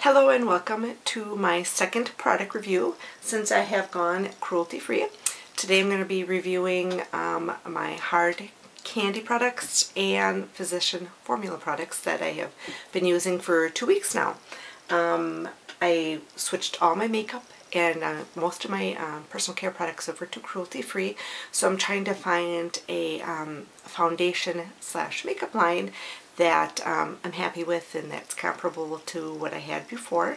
Hello and welcome to my second product review since I have gone cruelty-free. Today I'm going to be reviewing my hard candy products and physician formula products that I have been using for 2 weeks now. I switched all my makeup and most of my personal care products over to cruelty-free, so I'm trying to find a foundation slash makeup line that I'm happy with and that's comparable to what I had before.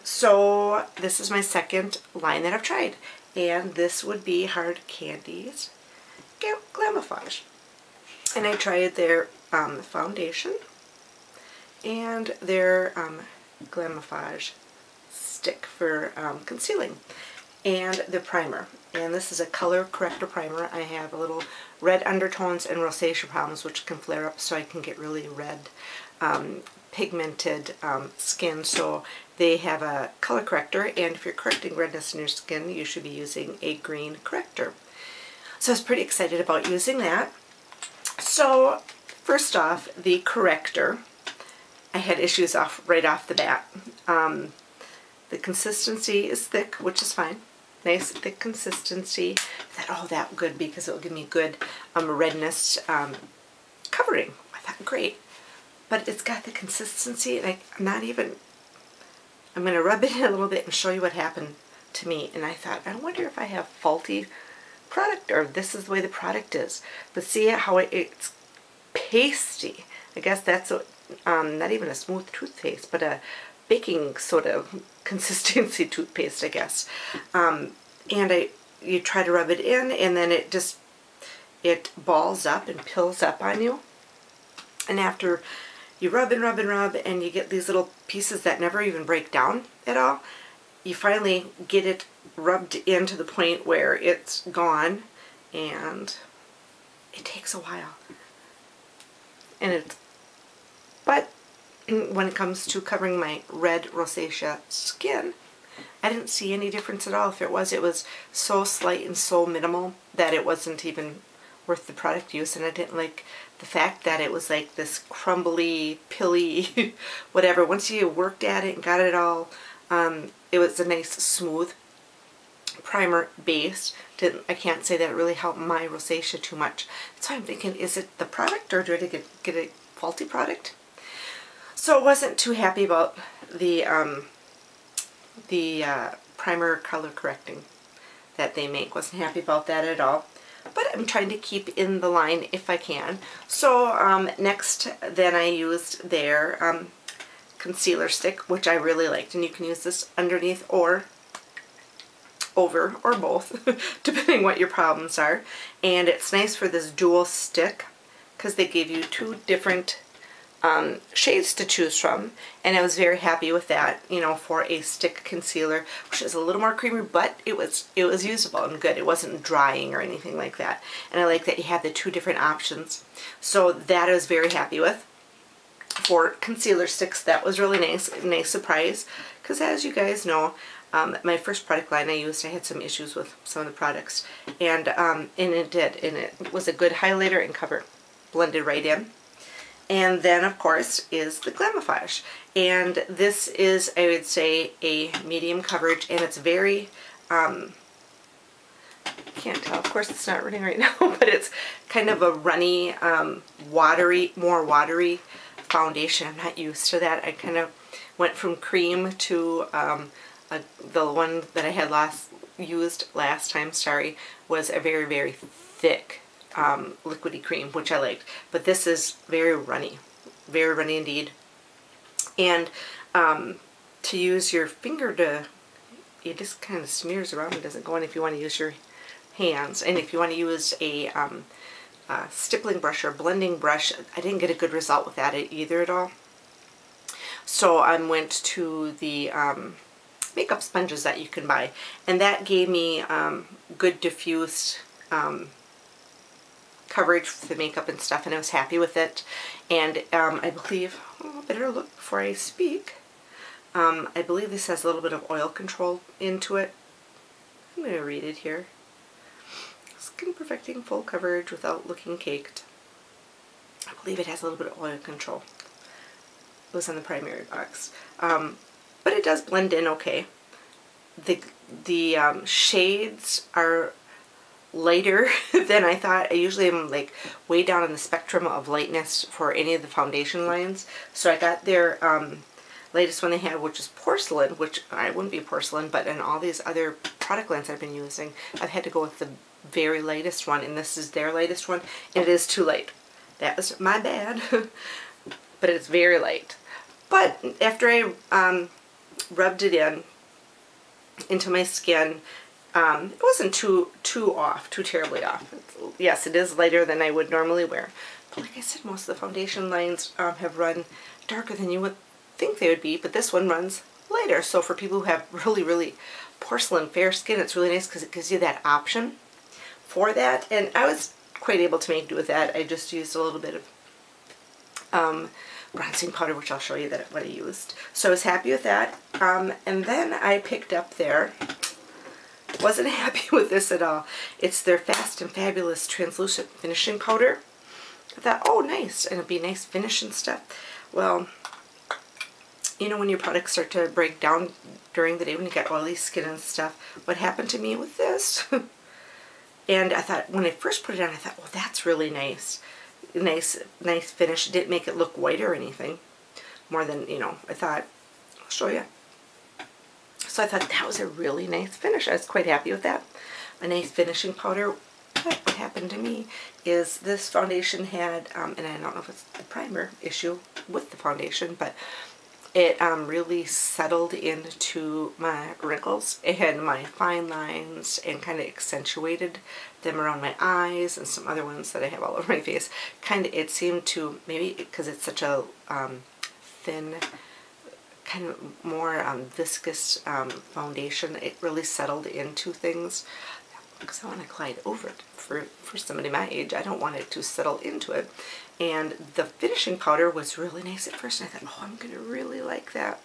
So this is my second line that I've tried, and this would be Hard Candy's Glamoflauge. And I tried their foundation and their Glamoflauge stick for concealing, and the primer. And this is a color corrector primer. I have a little red undertones and rosacea problems which can flare up, so I can get really red pigmented skin, so they have a color corrector, and if you're correcting redness in your skin you should be using a green corrector. So I was pretty excited about using that. So first off, the corrector, I had issues right off the bat. The consistency is thick, which is fine. Nice thick consistency. I thought, oh, that good, because it will give me good redness covering. I thought, great. But it's got the consistency, like I'm going to rub it in a little bit and show you what happened to me. And I thought, I wonder if I have faulty product, or this is the way the product is. But see how it's pasty. I guess that's not even a smooth toothpaste, but a baking soda consistency toothpaste, I guess. And you try to rub it in, and then it balls up and pills up on you. And after you rub and rub and rub, and you get these little pieces that never even break down at all, you finally get it rubbed in to the point where it's gone, and it takes a while. But when it comes to covering my red rosacea skin, I didn't see any difference at all. If it was so slight and so minimal that it wasn't even worth the product use, and I didn't like the fact that it was like this crumbly, pilly, whatever. Once you worked at it and got it all, it was a nice smooth primer base. I can't say that it really helped my rosacea too much. So I'm thinking, is it the product, or did I get a faulty product? So I wasn't too happy about the primer color correcting that they make. Wasn't happy about that at all. But I'm trying to keep in the line if I can. So next then I used their concealer stick, which I really liked. And you can use this underneath or over or both, depending what your problems are. And it's nice for this dual stick because they give you two different shades to choose from, and I was very happy with that, you know, for a stick concealer, which is a little more creamy, but it was usable and good. It wasn't drying or anything like that, and I like that you have the two different options. So that I was very happy with. For concealer sticks, that was really nice surprise, because as you guys know, my first product line I had some issues with some of the products, and it was a good highlighter and cover, blended right in. And then, of course, is the Glamoflauge. And this is, I would say, a medium coverage, and it's very, can't tell, of course it's not running right now, but it's kind of a runny, more watery foundation. I'm not used to that. I kind of went from cream to, the one that I had used last time, was a very, very thick liquidy cream, which I liked, but this is very runny indeed. And to use your finger it just kind of smears around. It doesn't go in if you want to use your hands, and if you want to use a stippling brush or blending brush, I didn't get a good result with that either at all. So I went to the makeup sponges that you can buy, and that gave me good diffused coverage for the makeup and stuff, and I was happy with it. And I believe, better look before I speak. I believe this has a little bit of oil control into it. I'm going to read it here. Skin perfecting full coverage without looking caked. I believe it has a little bit of oil control. It was on the primary box. But it does blend in okay. The shades are lighter than I thought. I usually am like way down on the spectrum of lightness for any of the foundation lines. So I got their latest one they had, which is porcelain, which I wouldn't be porcelain, but in all these other product lines I've been using, I've had to go with the very latest one, and this is their latest one, and it is too light. That was my bad, but it's very light. But after I rubbed it into my skin, it wasn't too terribly off. Yes, it is lighter than I would normally wear. But like I said, most of the foundation lines have run darker than you would think they would be, but this one runs lighter. So for people who have really, really porcelain fair skin, it's really nice because it gives you that option for that. And I was quite able to make do with that. I just used a little bit of bronzing powder, which I'll show you what I used. So I was happy with that. And then I picked up their, wasn't happy with this at all. It's their Fast and Fabulous Translucent Finishing Powder. I thought, oh nice, and it'd be nice finish and stuff. Well, you know when your products start to break down during the day when you got oily skin and stuff, what happened to me with this? And I thought, when I first put it on, I thought, oh, that's really nice. Nice finish. It didn't make it look white or anything. More than, you know, I thought, I'll show you. So I thought that was a really nice finish. I was quite happy with that. A nice finishing powder. But what happened to me is this foundation had, and I don't know if it's the primer issue with the foundation, but it really settled into my wrinkles and my fine lines and kind of accentuated them around my eyes and some other ones that I have all over my face. Kind of, it seemed to, maybe because it's such a thin, kind of more viscous foundation, it really settled into things. Because I want to glide over it. For somebody my age, I don't want it to settle into it. And the finishing powder was really nice at first, and I thought, oh, I'm going to really like that.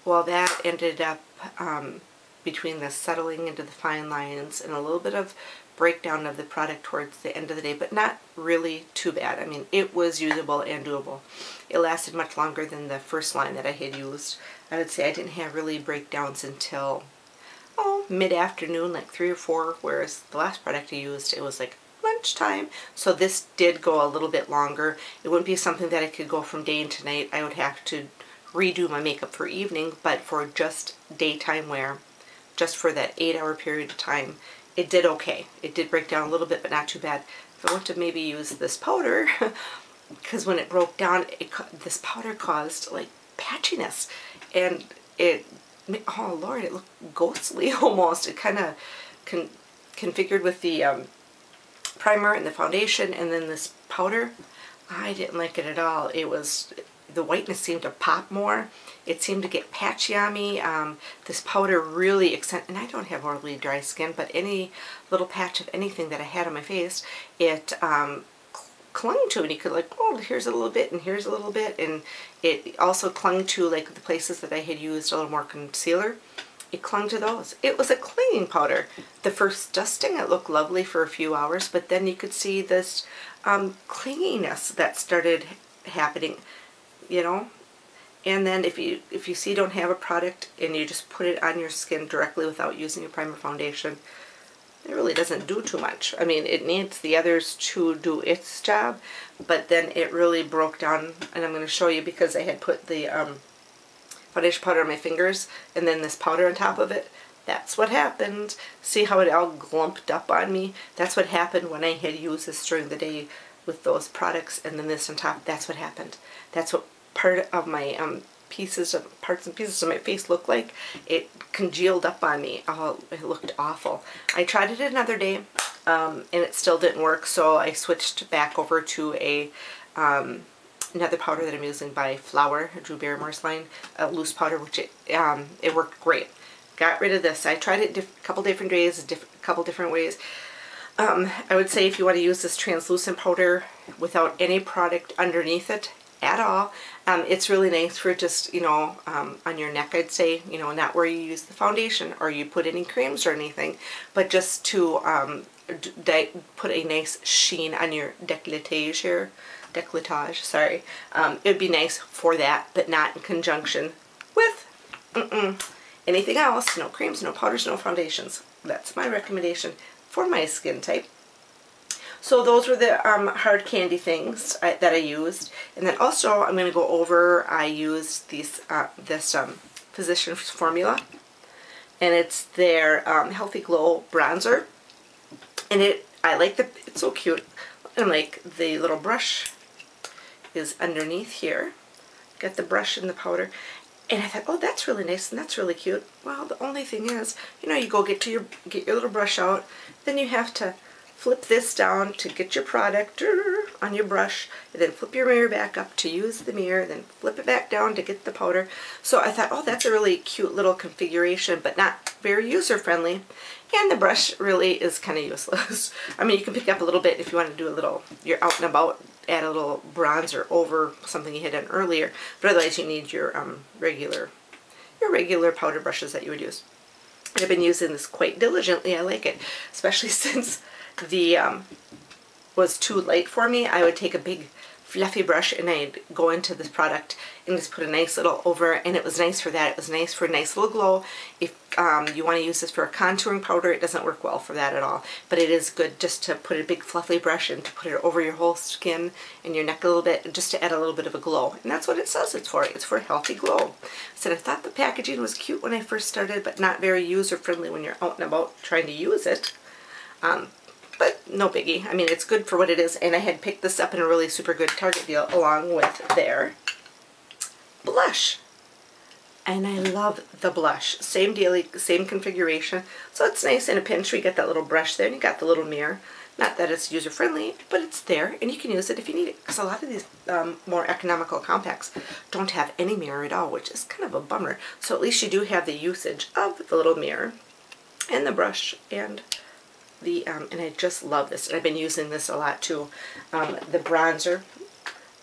Well, that ended up between the settling into the fine lines and a little bit of breakdown of the product towards the end of the day, but not really too bad. I mean, it was usable and doable. It lasted much longer than the first line that I had used. I would say I didn't have really breakdowns until, oh, mid-afternoon, like 3 or 4, whereas the last product I used, it was like lunchtime. So this did go a little bit longer. It wouldn't be something that I could go from day into night. I would have to redo my makeup for evening, but for just daytime wear, just for that 8-hour period of time, it did okay. It did break down a little bit, but not too bad. If I want to maybe use this powder, because when it broke down, this powder caused like patchiness, and it, oh Lord, it looked ghostly almost. It kind of configured with the primer and the foundation, and then this powder, I didn't like it at all. It was, the whiteness seemed to pop more. It seemed to get patchy on me. This powder really and I don't have horribly dry skin, but any little patch of anything that I had on my face, it clung to, and you could like, oh, here's a little bit and here's a little bit, and it also clung to like the places that I had used a little more concealer. It clung to those. It was a clinging powder. The first dusting, it looked lovely for a few hours, but then you could see this clinginess that started happening, you know. And then if you see you don't have a product and you just put it on your skin directly without using a primer foundation, it really doesn't do too much. I mean, it needs the others to do its job, but then it really broke down, and I'm going to show you because I had put the foundation powder on my fingers and then this powder on top of it. That's what happened. See how it all glumped up on me? That's what happened when I had used this during the day with those products, and then this on top. That's what happened. That's what part of my parts and pieces of my face looked like. It congealed up on me. Oh, it looked awful. I tried it another day, and it still didn't work, so I switched back over to a another powder that I'm using by Flower, Drew Barrymore's line, a loose powder, which it worked great. Got rid of this. I tried it a couple different days, a couple different ways. I would say if you want to use this translucent powder without any product underneath it, at all. It's really nice for just, you know, on your neck, I'd say, you know, not where you use the foundation or you put any creams or anything, but just to put a nice sheen on your décolletage here. Décolletage, sorry. It would be nice for that, but not in conjunction with anything else. No creams, no powders, no foundations. That's my recommendation for my skin type. So those were the hard candy things that I used. And then also I'm going to go over, I used this Physicians Formula. And it's their Healthy Glow Bronzer. And I like it's so cute. And like the little brush is underneath here. Got the brush and the powder. And I thought, oh, that's really nice and that's really cute. Well, the only thing is, you know, you go get your little brush out, then you have to flip this down to get your product on your brush, and then flip your mirror back up to use the mirror, then flip it back down to get the powder. So I thought, oh, that's a really cute little configuration, but not very user-friendly. And the brush really is kind of useless. I mean, you can pick up a little bit if you want to do a little, you're out and about, add a little bronzer over something you had done earlier, but otherwise you need your regular powder brushes that you would use. And I've been using this quite diligently. I like it, especially since the was too light for me. I would take a big fluffy brush and I'd go into this product and just put a nice little over, and it was nice for that. It was nice for a nice little glow. If you want to use this for a contouring powder, it doesn't work well for that at all, but it is good just to put a big fluffy brush and to put it over your whole skin and your neck a little bit, just to add a little bit of a glow. And that's what it says it's for. It's for a healthy glow. So I thought the packaging was cute when I first started, but not very user-friendly when you're out and about trying to use it. But no biggie. I mean, it's good for what it is, and I had picked this up in a really super good Target deal along with their blush. And I love the blush. Same deal, same configuration. So it's nice in a pinch. We get that little brush there, and you got the little mirror. Not that it's user-friendly, but it's there, and you can use it if you need it. Because a lot of these more economical compacts don't have any mirror at all, which is kind of a bummer. So at least you do have the usage of the little mirror and the brush and and I just love this, and I've been using this a lot too. The bronzer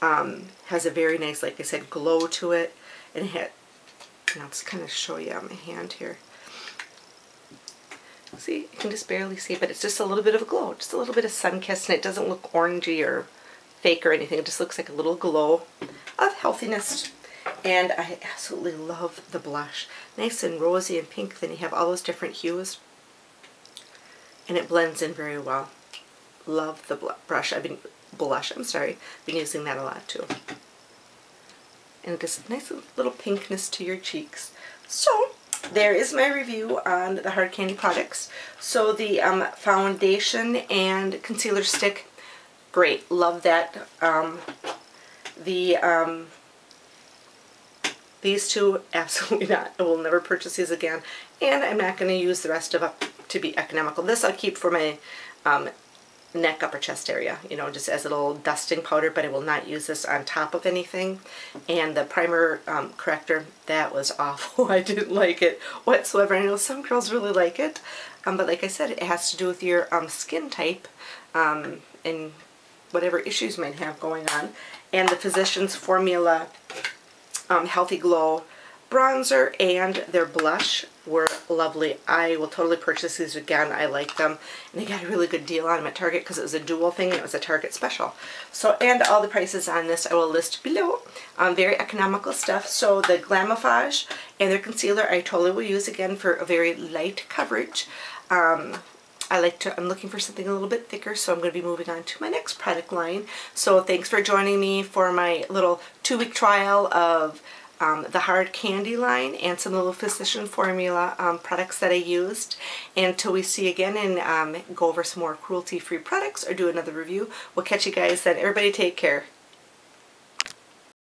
has a very nice, like I said, glow to it, and I'll just kind of show you on my hand here. See, you can just barely see, but it's just a little bit of a glow, just a little bit of sun-kissed, and it doesn't look orangey or fake or anything. It just looks like a little glow of healthiness. And I absolutely love the blush. Nice and rosy and pink, then you have all those different hues. And it blends in very well. Love the blush. I've been using that a lot too. And just nice little pinkness to your cheeks. So there is my review on the hard candy products. So the foundation and concealer stick, great. Love that. These two, absolutely not. I will never purchase these again. And I'm not going to use the rest of it to be economical. This I'll keep for my neck, upper chest area, you know, just as a little dusting powder, but I will not use this on top of anything. And the primer corrector, that was awful. I didn't like it whatsoever. I know some girls really like it, but like I said, it has to do with your skin type and whatever issues you might have going on. And the Physicians Formula Healthy Glow bronzer and their blush were lovely. I will totally purchase these again. I like them, and I got a really good deal on them at Target because it was a dual thing and it was a Target special. So, and all the prices on this I will list below. Very economical stuff. So the Glamoflauge and their concealer I totally will use again for a very light coverage. I'm looking for something a little bit thicker, so I'm going to be moving on to my next product line. So thanks for joining me for my little 2-week trial of the hard candy line and some little Physician Formula products that I used. And until we see again and go over some more cruelty-free products or do another review, we'll catch you guys then. Everybody take care.